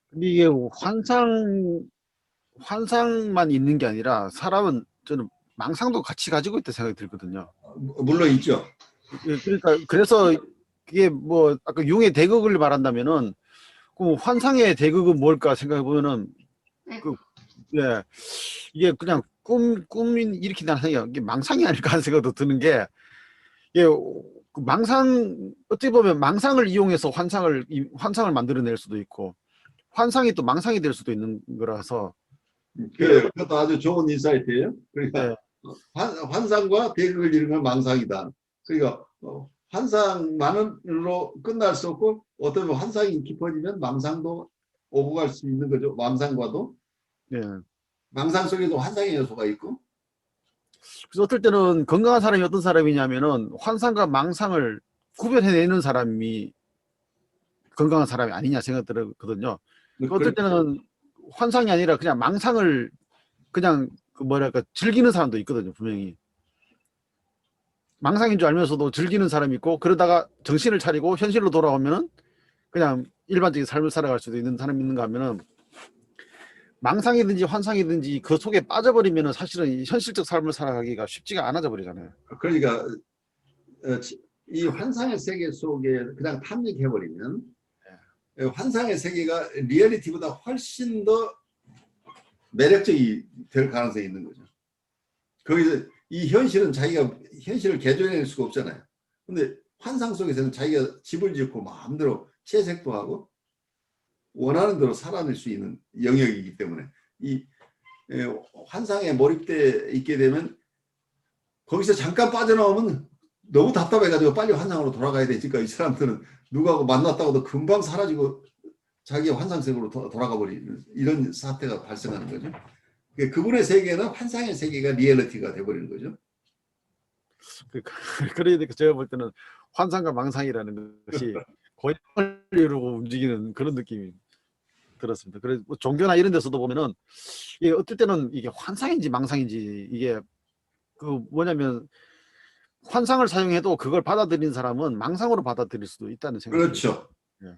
근데 이게 환상만 있는 게 아니라 사람은 저는 망상도 같이 가지고 있다 생각이 들거든요. 물론 있죠. 예, 그러니까 그래서 이게 뭐 아까 융의 대극을 말한다면은 그 환상의 대극은 뭘까 생각해 보면은 그 예, 이게 그냥 꿈이 이렇게 나는 생각, 이게 망상이 아닐까 하는 생각도 드는 게 예, 그 망상 어떻게 보면 망상을 이용해서 환상을 만들어낼 수도 있고 환상이 또 망상이 될 수도 있는 거라서 그것도 아주 좋은 인사이트예요. 그러니까 예, 환상과 대극을 이루는 건 망상이다. 그러니까 환상만으로 끝날 수 없고 어떤 환상이 깊어지면 망상도 오고 갈 수 있는 거죠. 망상과도. 예. 망상 속에도 환상의 요소가 있고. 그래서 어떨 때는 건강한 사람이 어떤 사람이냐면은 환상과 망상을 구별해내는 사람이 건강한 사람이 아니냐 생각 들거든요. 어떨 때는 환상이 아니라 그냥 망상을 그냥 그 뭐랄까 즐기는 사람도 있거든요. 분명히 망상인 줄 알면서도 즐기는 사람이 있고 그러다가 정신을 차리고 현실로 돌아오면은 그냥 일반적인 삶을 살아갈 수도 있는 사람이 있는가 하면은 망상이든지 환상이든지 그 속에 빠져버리면은 사실은 현실적 삶을 살아가기가 쉽지가 않아져 버리잖아요. 그러니까 이 환상의 세계 속에 그냥 탐닉해버리면 환상의 세계가 리얼리티보다 훨씬 더 매력적이 될 가능성이 있는 거죠. 거기서 이 현실은 자기가 현실을 개조해낼 수가 없잖아요. 근데 환상 속에서는 자기가 집을 짓고 마음대로 채색도 하고 원하는 대로 살아낼 수 있는 영역이기 때문에 이 환상에 몰입돼 있게 되면 거기서 잠깐 빠져나오면 너무 답답해가지고 빨리 환상으로 돌아가야 되니까 이 사람들은 누구하고 만났다고도 금방 사라지고 자기의 환상 세계로 돌아가 버리는 이런 사태가 발생하는 거죠. 그분의 세계는 환상의 세계가 리얼리티가 돼버리는 거죠. 그러니까 제가 볼 때는 환상과 망상이라는 것이 거의 이루고 움직이는 그런 느낌이 들었습니다. 그래서 뭐 종교나 이런 데서도 보면은 이게 어떨 때는 이게 환상인지 망상인지 이게 그 뭐냐면 환상을 사용해도 그걸 받아들이는 사람은 망상으로 받아들일 수도 있다는 생각이 그렇죠. 예.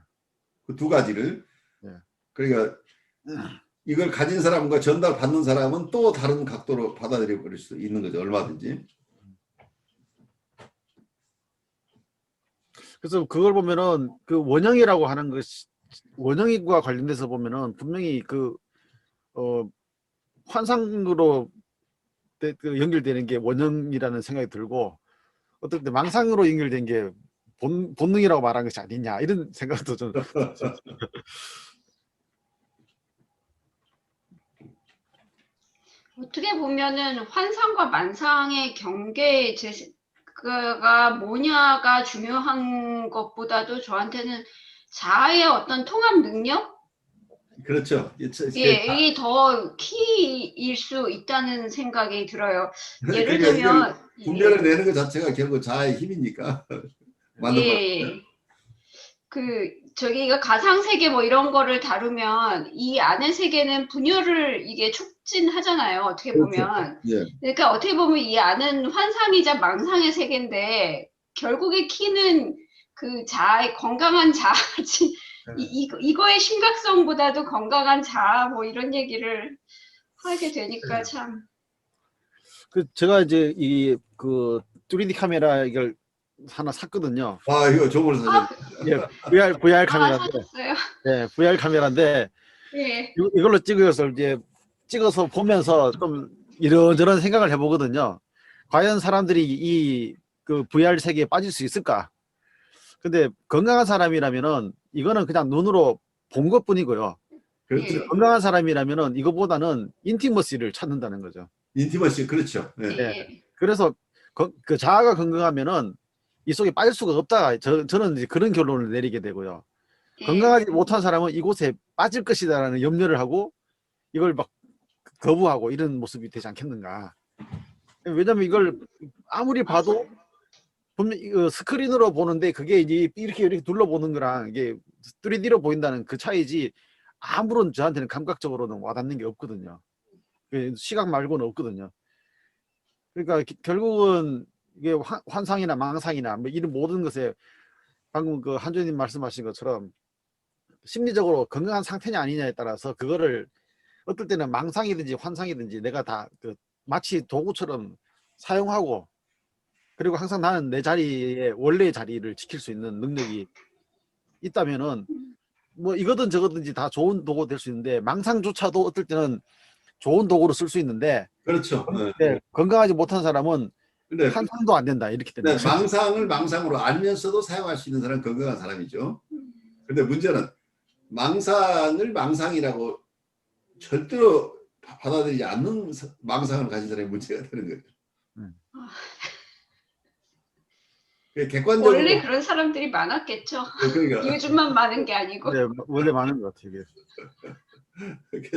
그 두 가지를. 예. 그러니까 이걸 가진 사람과 전달받는 사람은 또 다른 각도로 받아들여 버릴 수 있는 거죠. 얼마든지. 그래서 그걸 보면은 그 원형이라고 하는 것이 원형과 관련돼서 보면은 분명히 그 환상으로 그 연결되는 게 원형이라는 생각이 들고 어떨 때 망상으로 연결된 게 본능이라고 말한 것이 아니냐 이런 생각도 좀 어떻게 보면은 환상과 만상의 경계가 뭐냐가 중요한 것보다도 저한테는 자아의 어떤 통합 능력? 그렇죠. 예, 이게 더 키일 수 있다는 생각이 들어요. 예를 그러니까 들면, 분별을 내는 것 자체가 결국 자아의 힘이니까. 맞는 예, 저기가 가상세계 뭐 이런 거를 다루면 이 안의 세계는 분열을 이게 촉진하잖아요. 어떻게 보면. 예. 그러니까 어떻게 보면 이 안은 환상이자 망상의 세계인데 결국에 키는 그 자아의 건강한 자아지. 이거의 심각성보다도 건강한 자아 뭐 이런 얘기를 하게 되니까 참. 그 제가 이제 이 그 3D 카메라 이걸 하나 샀거든요. 아, 이거 좋은 걸 사셨네. 예, VR 카메라인데, 사셨어요? 예, VR 카메라인데 예. 이걸로 찍어서 이제 찍어서 보면서 좀 이런저런 생각을 해보거든요. 과연 사람들이 이 그 VR 세계에 빠질 수 있을까? 근데 건강한 사람이라면은 이거는 그냥 눈으로 본 것뿐이고요. 그렇죠. 예. 건강한 사람이라면은 이거보다는 인티머시를 찾는다는 거죠. 인티머시, 그렇죠. 예. 예. 그래서 그 자아가 건강하면은 이 속에 빠질 수가 없다. 저는 이제 그런 결론을 내리게 되고요. 예. 건강하지 못한 사람은 이곳에 빠질 것이다라는 염려를 하고 이걸 막 거부하고 이런 모습이 되지 않겠는가. 왜냐면 이걸 아무리 봐도 분명 스크린으로 보는데 그게 이제 이렇게 둘러보는 거랑 이게 3D로 보인다는 그 차이지 아무런 저한테는 감각적으로는 와닿는 게 없거든요. 시각 말고는 없거든요. 그러니까 결국은 이게 환상이나 망상이나 뭐 이런 모든 것에 방금 그 한조님 말씀하신 것처럼 심리적으로 건강한 상태냐 아니냐에 따라서 그거를 어떨 때는 망상이든지 환상이든지 내가 다 마치 도구처럼 사용하고, 그리고 항상 나는 내 자리에 원래의 자리를 지킬 수 있는 능력이 있다면은 뭐 이거든 저거든지 다 좋은 도구 될 수 있는데, 망상조차도 어떨 때는 좋은 도구로 쓸 수 있는데 그렇죠. 네, 건강하지 못한 사람은 근데 환상도 안 된다 이렇게 되는 거죠. 망상을 망상으로 알면서도 사용할 수 있는 사람은 건강한 사람이죠. 근데 문제는 망상을 망상이라고 절대로 받아들이지 않는 망상을 가진 사람이 문제가 되는 거죠. 객관적으로 원래 그런 사람들이 많았겠죠. 그러니까 요즘만 많은 게 아니고. 네, 원래 많은 것 같아요. 이게.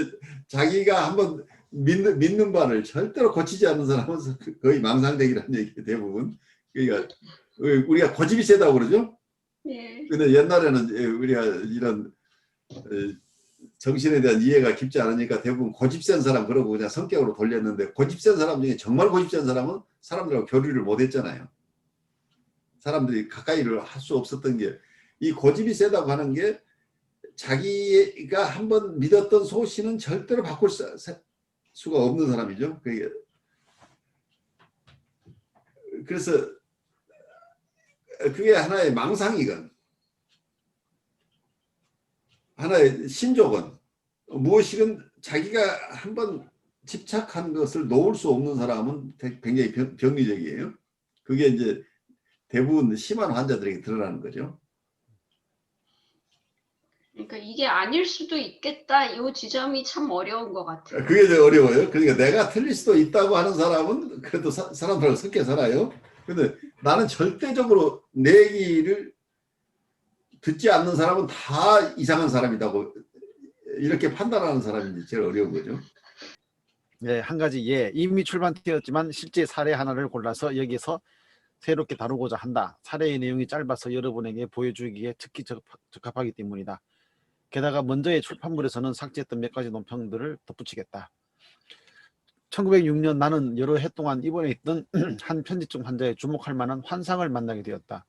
자기가 한번 믿는 바를 절대로 고치지 않는 사람은 거의 망상쟁이라는 얘기 대부분. 그러니까 우리가 고집이 세다고 그러죠. 예. 근데 옛날에는 우리가 이런 정신에 대한 이해가 깊지 않으니까 대부분 고집 센 사람 그러고 그냥 성격으로 돌렸는데, 고집 센 사람 중에 정말 고집 센 사람은 사람들하고 교류를 못 했잖아요. 사람들이 가까이를 할 수 없었던 게, 이 고집이 세다고 하는 게 자기가 한번 믿었던 소신은 절대로 바꿀 수가 없는 사람이죠. 그래서 그게 하나의 망상이건 하나의 신조건 무엇이건 자기가 한번 집착한 것을 놓을 수 없는 사람은 굉장히 병리적이에요. 그게 이제 대부분 심한 환자들에게 드러나는 거죠. 그러니까 이게 아닐 수도 있겠다. 이 지점이 참 어려운 것 같아요. 그게 더 어려워요. 그러니까 내가 틀릴 수도 있다고 하는 사람은 그래도 사람들하고 섞여 살아요. 근데 나는 절대적으로 내 얘기를 듣지 않는 사람은 다 이상한 사람이라고 이렇게 판단하는 사람이 제일 어려운 거죠. 네, 한 가지 이미 출판되었지만 실제 사례 하나를 골라서 여기서 새롭게 다루고자 한다. 사례의 내용이 짧아서 여러분에게 보여주기에 특히 적합하기 때문이다. 게다가 먼저의 출판물에서는 삭제했던 몇 가지 논평들을 덧붙이겠다. 1906년 나는 여러 해 동안 입원해 있던 한 편집증 환자의 주목할 만한 환상을 만나게 되었다.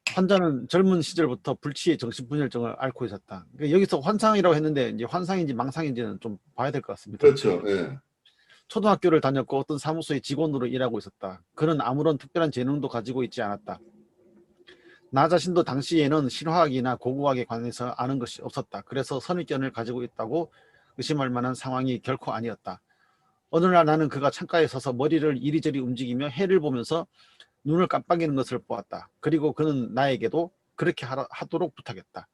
환자는 젊은 시절부터 불치의 정신분열증을 앓고 있었다. 그러니까 여기서 환상이라고 했는데 이제 환상인지 망상인지는 좀 봐야 될 것 같습니다. 그렇죠. 예. 초등학교를 다녔고 어떤 사무소의 직원으로 일하고 있었다. 그는 아무런 특별한 재능도 가지고 있지 않았다. 나 자신도 당시에는 신화학이나 고고학에 관해서 아는 것이 없었다. 그래서 선입견을 가지고 있다고 의심할 만한 상황이 결코 아니었다. 어느 날 나는 그가 창가에 서서 머리를 이리저리 움직이며 해를 보면서 눈을 깜빡이는 것을 보았다. 그리고 그는 나에게도 그렇게 하도록 부탁했다.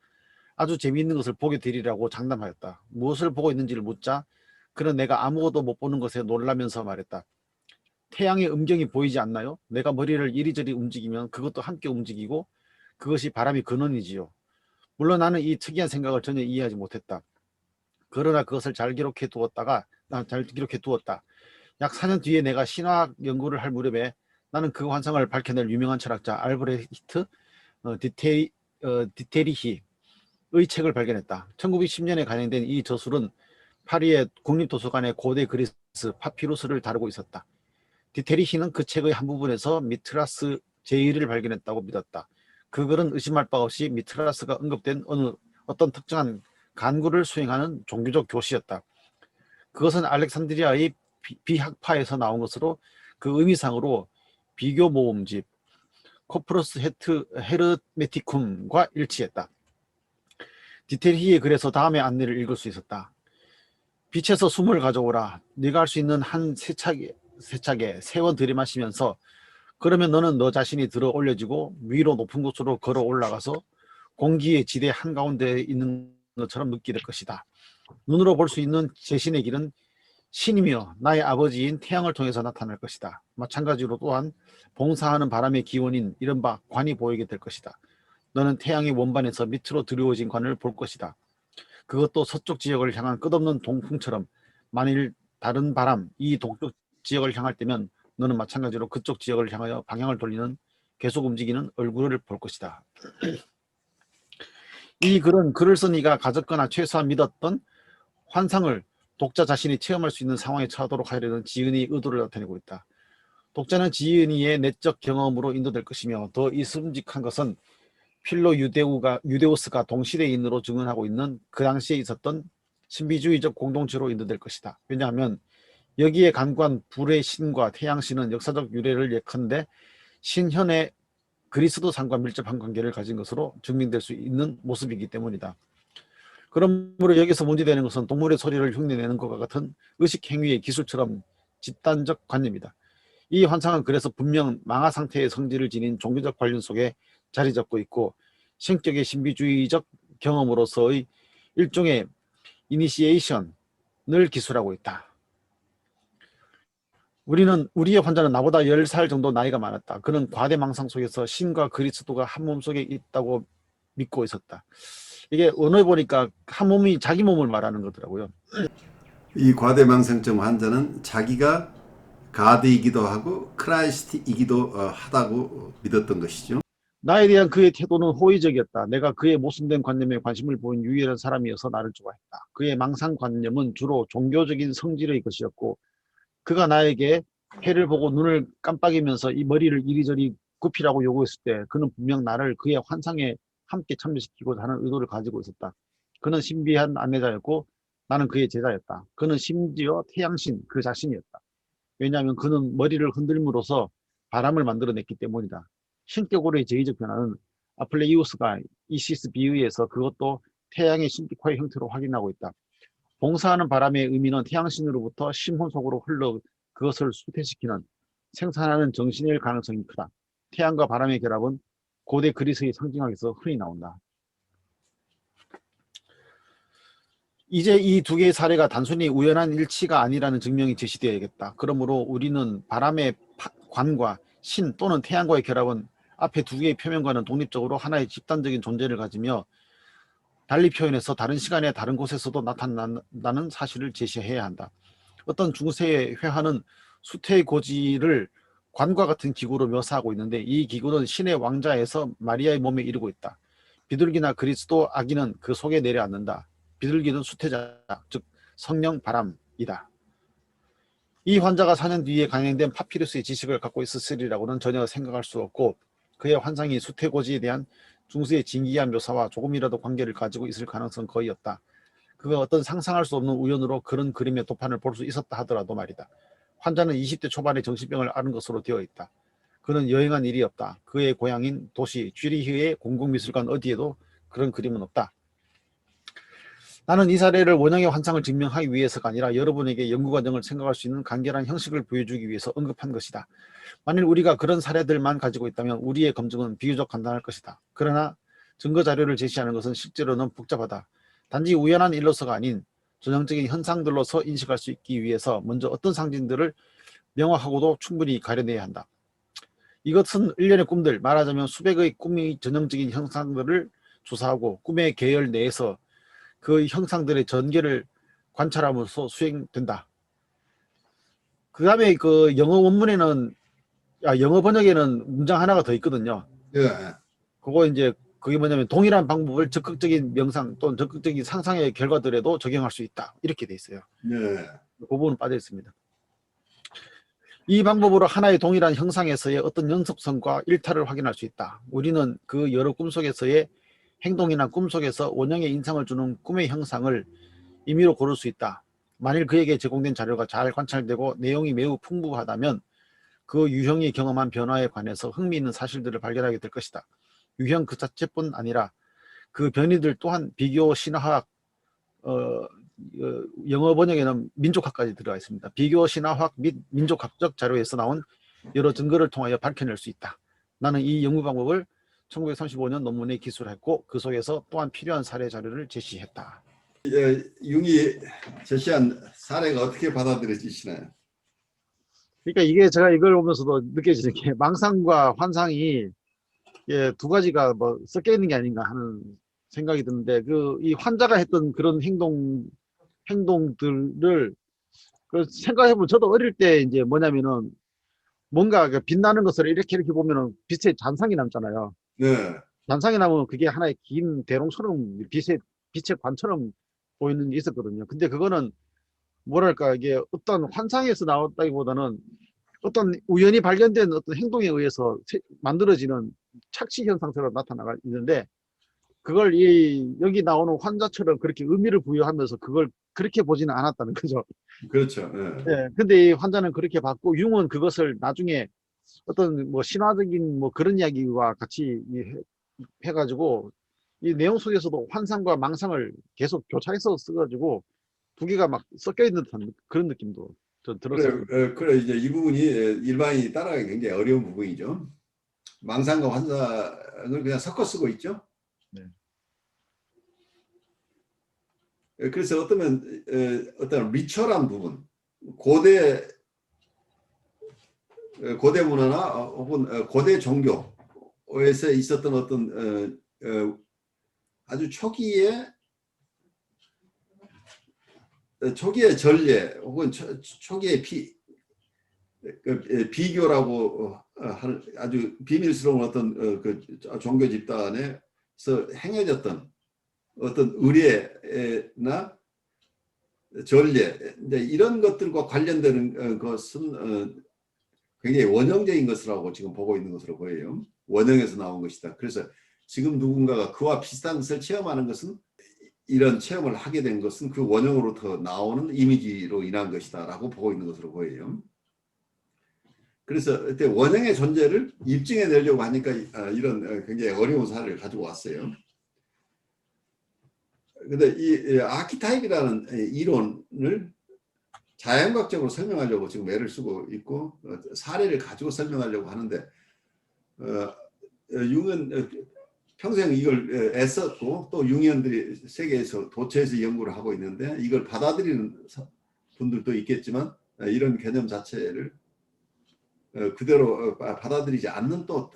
아주 재미있는 것을 보게 되리라고 장담하였다. 무엇을 보고 있는지를 묻자 그는 내가 아무것도 못 보는 것에 놀라면서 말했다. 태양의 음경이 보이지 않나요? 내가 머리를 이리저리 움직이면 그것도 함께 움직이고 그것이 바람의 근원이지요. 물론 나는 이 특이한 생각을 전혀 이해하지 못했다. 그러나 그것을 잘 기록해 두었다. 약 4년 뒤에 내가 신화학 연구를 할 무렵에 나는 그 환상을 밝혀낼 유명한 철학자 알브레히트 디테리히의 책을 발견했다. 1910년에 간행된 이 저술은 파리의 국립도서관의 고대 그리스 파피루스를 다루고 있었다. 디테리히는 그 책의 한 부분에서 미트라스 제1을 발견했다고 믿었다. 그 글은 의심할 바 없이 미트라스가 언급된 어떤 특정한 간구를 수행하는 종교적 교시였다. 그것은 알렉산드리아의 비학파에서 나온 것으로 그 의미상으로 비교 모음집 코프러스 헤르메티쿰과 일치했다. 디테리히의 글에서 다음의 안내를 읽을 수 있었다. 빛에서 숨을 가져오라. 네가 할 수 있는 한 세차게 세원 들이마시면서 그러면 너는 너 자신이 들어 올려지고 위로 높은 곳으로 걸어 올라가서 공기의 지대 한가운데에 있는 것처럼 느끼게 될 것이다. 눈으로 볼 수 있는 제신의 길은 신이며 나의 아버지인 태양을 통해서 나타날 것이다. 마찬가지로 또한 봉사하는 바람의 기원인 이른바 관이 보이게 될 것이다. 너는 태양의 원반에서 밑으로 드리워진 관을 볼 것이다. 그것도 서쪽 지역을 향한 끝없는 동풍처럼 만일 다른 바람, 이 동쪽 지역을 향할 때면 너는 마찬가지로 그쪽 지역을 향하여 방향을 돌리는 계속 움직이는 얼굴을 볼 것이다. 이 글은 글을 쓴 이가 가졌거나 최소한 믿었던 환상을 독자 자신이 체험할 수 있는 상황에 처하도록 하려는 지은이의 의도를 나타내고 있다. 독자는 지은이의 내적 경험으로 인도될 것이며 더 이슴직한 것은 필로 유데우스가 동시대인으로 증언하고 있는 그 당시에 있었던 신비주의적 공동체로 인도될 것이다. 왜냐하면 여기에 간구한 불의 신과 태양신은 역사적 유래를 예컨대 신현의 그리스도상과 밀접한 관계를 가진 것으로 증명될 수 있는 모습이기 때문이다. 그러므로 여기서 문제되는 것은 동물의 소리를 흉내내는 것과 같은 의식행위의 기술처럼 집단적 관념이다. 이 환상은 그래서 분명 망화 상태의 성질을 지닌 종교적 관련 속에 자리 잡고 있고 성격의 신비주의적 경험으로서의 일종의 이니시에이션을 기술하고 있다. 우리의 환자는 나보다 10살 정도 나이가 많았다. 그는 과대망상 속에서 신과 그리스도가 한 몸속에 있다고 믿고 있었다. 이게 언어에 보니까 한 몸이 자기 몸을 말하는 거더라고요. 이 과대망상증 환자는 자기가 가드이기도 하고 크라이스트이기도 하다고 믿었던 것이죠. 나에 대한 그의 태도는 호의적이었다. 내가 그의 모순된 관념에 관심을 보인 유일한 사람이어서 나를 좋아했다. 그의 망상관념은 주로 종교적인 성질의 것이었고 그가 나에게 해를 보고 눈을 깜빡이면서 이 머리를 이리저리 굽히라고 요구했을 때 그는 분명 나를 그의 환상에 함께 참여시키고자 하는 의도를 가지고 있었다. 그는 신비한 안내자였고 나는 그의 제자였다. 그는 심지어 태양신 그 자신이었다. 왜냐하면 그는 머리를 흔들므로써 바람을 만들어냈기 때문이다. 신격으로의 제의적 변화는 아플레이우스가 이시스 비유에서 그것도 태양의 신격화의 형태로 확인하고 있다. 봉사하는 바람의 의미는 태양신으로부터 심혼 속으로 흘러 그것을 수태시키는 생산하는 정신일 가능성이 크다. 태양과 바람의 결합은 고대 그리스의 상징학에서 흔히 나온다. 이제 이 두 개의 사례가 단순히 우연한 일치가 아니라는 증명이 제시되어야겠다. 그러므로 우리는 바람의 관과 신 또는 태양과의 결합은 앞에 두 개의 표면과는 독립적으로 하나의 집단적인 존재를 가지며 달리 표현해서 다른 시간에 다른 곳에서도 나타난다는 사실을 제시해야 한다. 어떤 중세의 회화는 수태의 고지를 관과 같은 기구로 묘사하고 있는데 이 기구는 신의 왕자에서 마리아의 몸에 이르고 있다. 비둘기나 그리스도 아기는 그 속에 내려앉는다. 비둘기는 수태자, 즉 성령 바람이다. 이 환자가 4년 뒤에 강행된 파피루스의 지식을 갖고 있었으리라고는 전혀 생각할 수 없고 그의 환상이 수태고지에 대한 중세의 진기한 묘사와 조금이라도 관계를 가지고 있을 가능성은 거의 없다. 그가 어떤 상상할 수 없는 우연으로 그런 그림의 도판을 볼 수 있었다 하더라도 말이다. 환자는 20대 초반에 정신병을 앓은 것으로 되어 있다. 그는 여행한 일이 없다. 그의 고향인 도시 쥐리히의 공공미술관 어디에도 그런 그림은 없다. 나는 이 사례를 원형의 환상을 증명하기 위해서가 아니라 여러분에게 연구 과정을 생각할 수 있는 간결한 형식을 보여주기 위해서 언급한 것이다. 만일 우리가 그런 사례들만 가지고 있다면 우리의 검증은 비교적 간단할 것이다. 그러나 증거 자료를 제시하는 것은 실제로는 복잡하다. 단지 우연한 일로서가 아닌 전형적인 현상들로서 인식할 수 있기 위해서 먼저 어떤 상징들을 명확하고도 충분히 가려내야 한다. 이것은 일련의 꿈들, 말하자면 수백의 꿈의 전형적인 형상들을 조사하고 꿈의 계열 내에서 그 형상들의 전개를 관찰함으로써 수행된다. 그 다음에 그 영어 원문에는 영어 번역에는 문장 하나가 더 있거든요. 예. 그거 이제 그게 뭐냐면 동일한 방법을 적극적인 명상 또는 적극적인 상상의 결과들에도 적용할 수 있다. 이렇게 돼 있어요. 예. 그 부분은 빠져 있습니다. 이 방법으로 하나의 동일한 형상에서의 어떤 연속성과 일탈을 확인할 수 있다. 우리는 그 여러 꿈속에서의 행동이나 꿈속에서 원형의 인상을 주는 꿈의 형상을 임의로 고를 수 있다. 만일 그에게 제공된 자료가 잘 관찰되고 내용이 매우 풍부하다면 그 유형이 경험한 변화에 관해서 흥미있는 사실들을 발견하게 될 것이다. 유형 그 자체뿐 아니라 그 변이들 또한 비교 신화학, 영어 번역에는 민족학까지 들어가 있습니다. 비교 신화학 및 민족학적 자료에서 나온 여러 증거를 통하여 밝혀낼 수 있다. 나는 이 연구 방법을 1935년 논문에 기술했고 그 속에서 또한 필요한 사례 자료를 제시했다. 융이 제시한 사례가 어떻게 받아들여지시나요? 그러니까 이게 제가 이걸 보면서도 느껴지는 게 망상과 환상이 두 가지가 뭐 섞여 있는 게 아닌가 하는 생각이 드는데 이 환자가 했던 그런 행동들을 그 생각해보면 저도 어릴 때 이제 뭐냐면은 뭔가 그 빛나는 것을 이렇게 보면은 빛의 잔상이 남잖아요. 네, 잔상이 나면 그게 하나의 긴 대롱처럼 빛의 관처럼 보이는 게 있었거든요. 근데 그거는 뭐랄까 이게 어떤 환상에서 나왔다기보다는 어떤 우연히 발견된 어떤 행동에 의해서 만들어지는 착시 현상처럼 나타나가 있는데 그걸 여기 나오는 환자처럼 그렇게 의미를 부여하면서 그걸 그렇게 보지는 않았다는 거죠. 그렇죠. 예. 예. 근데 이 환자는 그렇게 봤고 융은 그것을 나중에 어떤 뭐 신화적인 뭐 그런 이야기와 같이 해가지고 이 내용 속에서도 환상과 망상을 계속 교차해서 써가지고 두 개가 막 섞여 있는 듯한 그런 느낌도 전 그래, 들었었습니다. 그래 이제 이 부분이 일반인이 따라가기 굉장히 어려운 부분이죠. 망상과 환상을 그냥 섞어 쓰고 있죠. 네. 그래서 어떠면 어떤 리처란 부분, 고대 고대 문화나 혹은 고대 종교에서 있었던 어떤 아주 초기의 전례 혹은 초기의 비교라고 하는 아주 비밀스러운 어떤 그 종교 집단에서 행해졌던 어떤 의례나 전례 이런 것들과 관련되는 것은 굉장히 원형적인 것이라고 지금 보고 있는 것으로 보여요. 원형에서 나온 것이다. 그래서 지금 누군가가 그와 비슷한 것을 체험하는 것은 이런 체험을 하게 된 것은 그 원형으로부터 나오는 이미지로 인한 것이다라고 보고 있는 것으로 보여요. 그래서 그때 원형의 존재를 입증해 내려고 하니까 이런 굉장히 어려운 사례를 가지고 왔어요. 근데 이 아키타입이라는 이론을 자연과학적으로 설명하려고 지금 애를 쓰고 있고 사례를 가지고 설명하려고 하는데 융은 평생 이걸 애썼고 또 융의원들이 세계에서 도처에서 연구를 하고 있는데 이걸 받아들이는 분들도 있겠지만 이런 개념 자체를 그대로 받아들이지 않는 또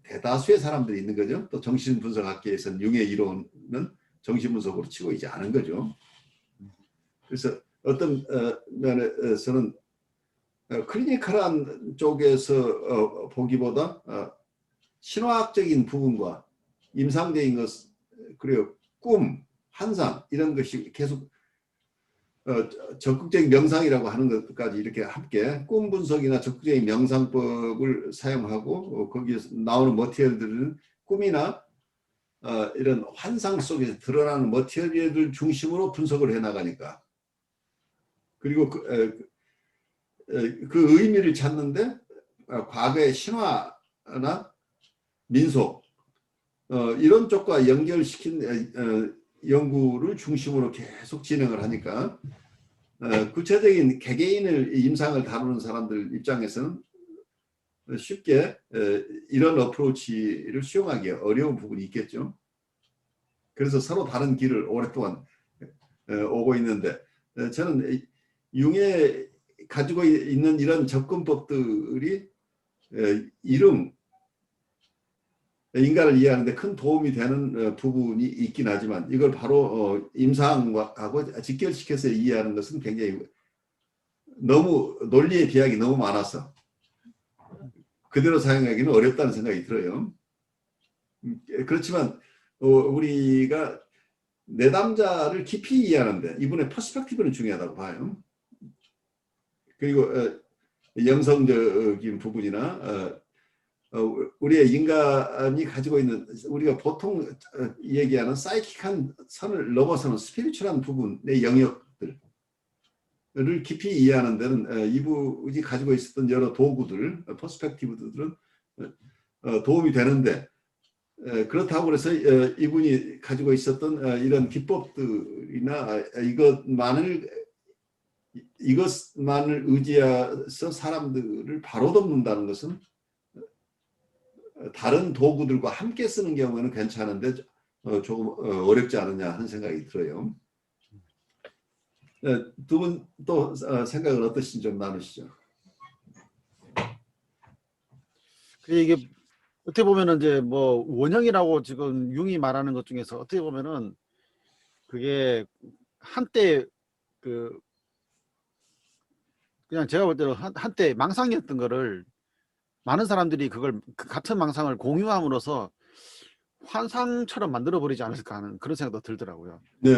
대다수의 사람들이 있는 거죠. 또 정신분석학계에서는 융의 이론은 정신분석으로 치고 있지 않은 거죠. 그래서 어떤 면에서는 클리니컬한 쪽에서 보기보다 신화학적인 부분과 임상적인 것 그리고 꿈, 환상 이런 것이 계속 적극적인 명상이라고 하는 것까지 이렇게 함께 꿈 분석이나 적극적인 명상법을 사용하고 거기에서 나오는 머티리얼들은 꿈이나 이런 환상 속에서 드러나는 머티리얼들 중심으로 분석을 해나가니까 그리고 그 의미를 찾는데 과거의 신화나 민속 이런 쪽과 연결시킨 연구를 중심으로 계속 진행을 하니까 구체적인 개개인을 임상을 다루는 사람들 입장에서는 쉽게 이런 어프로치를 수용하기 어려운 부분이 있겠죠. 그래서 서로 다른 길을 오랫동안 오고 있는데 저는 융에 가지고 있는 이런 접근법들이 이름 인간을 이해하는 데 큰 도움이 되는 부분이 있긴 하지만 이걸 바로 임상하고 직결시켜서 이해하는 것은 굉장히 너무 논리의 비약이 너무 많아서 그대로 사용하기는 어렵다는 생각이 들어요. 그렇지만 우리가 내담자를 깊이 이해하는데 이분의 퍼스펙티브는 중요하다고 봐요. 그리고 영성적인 부분이나 우리의 인간이 가지고 있는 우리가 보통 얘기하는 사이킥한 선을 넘어서는 스피리추얼한 부분의 영역들을 깊이 이해하는 데는 이분이 가지고 있었던 여러 도구들, 퍼스펙티브들은 도움이 되는데 그렇다고 해서 이분이 가지고 있었던 이런 기법들이나 이것만을 의지해서 사람들을 바로 돕는다는 것은 다른 도구들과 함께 쓰는 경우에는 괜찮은데 조금 어렵지 않느냐 하는 생각이 들어요. 두 분 또 생각은 어떠신지 좀 나누시죠. 이게 어떻게 보면은 이제 뭐 원형이라고 지금 융이 말하는 것 중에서 어떻게 보면은 그게 한때 그 그냥 제가 볼 때는 한때 망상이었던 거를 많은 사람들이 그걸 그 같은 망상을 공유함으로써 환상처럼 만들어 버리지 않을까 하는 그런 생각도 들더라고요. 네.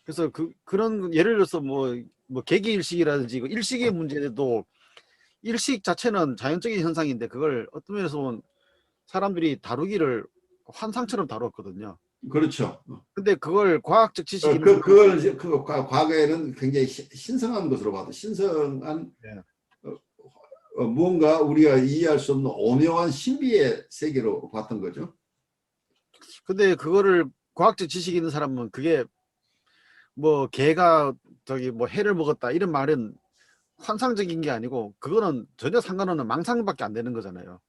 그래서 그런 예를 들어서 뭐 개기 일식이라든지 그 일식의 문제도 일식 자체는 자연적인 현상인데 그걸 어떤 면에서 보면 사람들이 다루기를 환상처럼 다뤘거든요. 그렇죠. 근데 그걸 과학적 지식 있는 그걸 이제 과거에는 굉장히 신성한 것으로 봐도 신성한 네. 무언가 우리가 이해할 수 없는 오묘한 신비의 세계로 봤던 거죠. 근데 그거를 과학적 지식 있는 사람은 그게 뭐 개가 저기 뭐 해를 먹었다 이런 말은 환상적인 게 아니고 그거는 전혀 상관없는 망상밖에 안 되는 거잖아요.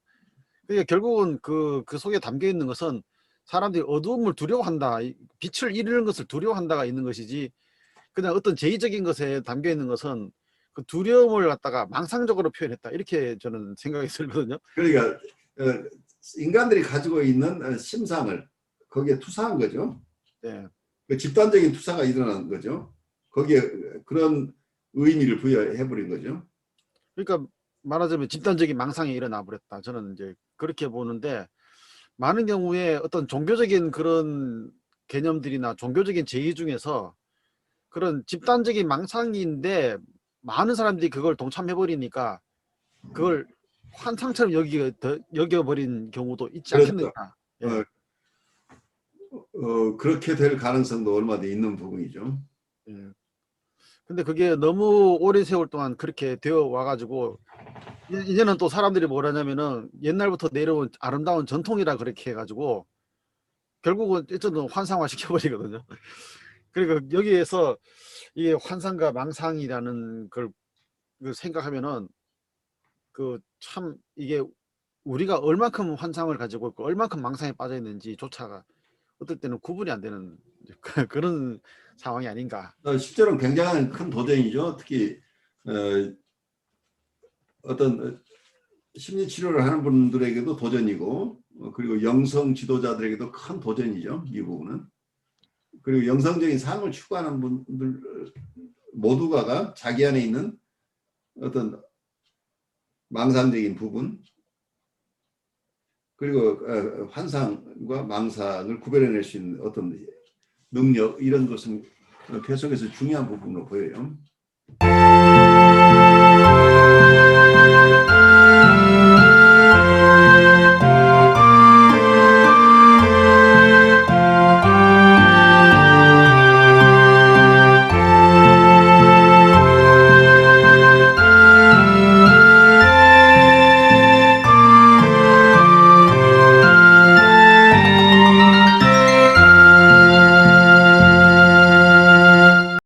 그러니까 결국은 그 속에 담겨 있는 것은 사람들이 어두움을 두려워한다, 빛을 잃는 것을 두려워한다가 있는 것이지 그냥 어떤 제의적인 것에 담겨 있는 것은 그 두려움을 갖다가 망상적으로 표현했다 이렇게 저는 생각이 들거든요. 그러니까 인간들이 가지고 있는 심상을 거기에 투사한 거죠. 네. 그 집단적인 투사가 일어난 거죠. 거기에 그런 의미를 부여해버린 거죠. 그러니까 말하자면 집단적인 망상이 일어나 버렸다. 저는 이제 그렇게 보는데 많은 경우에 어떤 종교적인 그런 개념들이나 종교적인 제의 중에서 그런 집단적인 망상인데 많은 사람들이 그걸 동참해버리니까 그걸 환상처럼 여겨버린 경우도 있지 그렇죠. 않겠느냐. 예. 그렇게 될 가능성도 얼마든지 있는 부분이죠. 예. 근데 그게 너무 오랜 세월 동안 그렇게 되어 와가지고 이제는 또 사람들이 뭐라냐면은 옛날부터 내려온 아름다운 전통이라 그렇게 해가지고 결국은 어쨌든 환상화 시켜버리거든요. 그러니까 여기에서 이게 환상과 망상이라는 걸 생각하면은 그 참 이게 우리가 얼만큼 환상을 가지고 있고 얼만큼 망상에 빠져 있는지조차가 어떨 때는 구분이 안 되는 그런 상황이 아닌가. 실제로는 굉장히 큰 도전이죠. 특히 어떤 심리 치료를 하는 분들에게도 도전이고 그리고 영성 지도자들에게도 큰 도전이죠. 이 부분은. 그리고 영성적인 삶을 추구하는 분들 모두가 자기 안에 있는 어떤 망상적인 부분 그리고 환상과 망상을 구별해낼 수 있는 어떤 능력 이런 것은 계속해서 중요한 부분으로 보여요.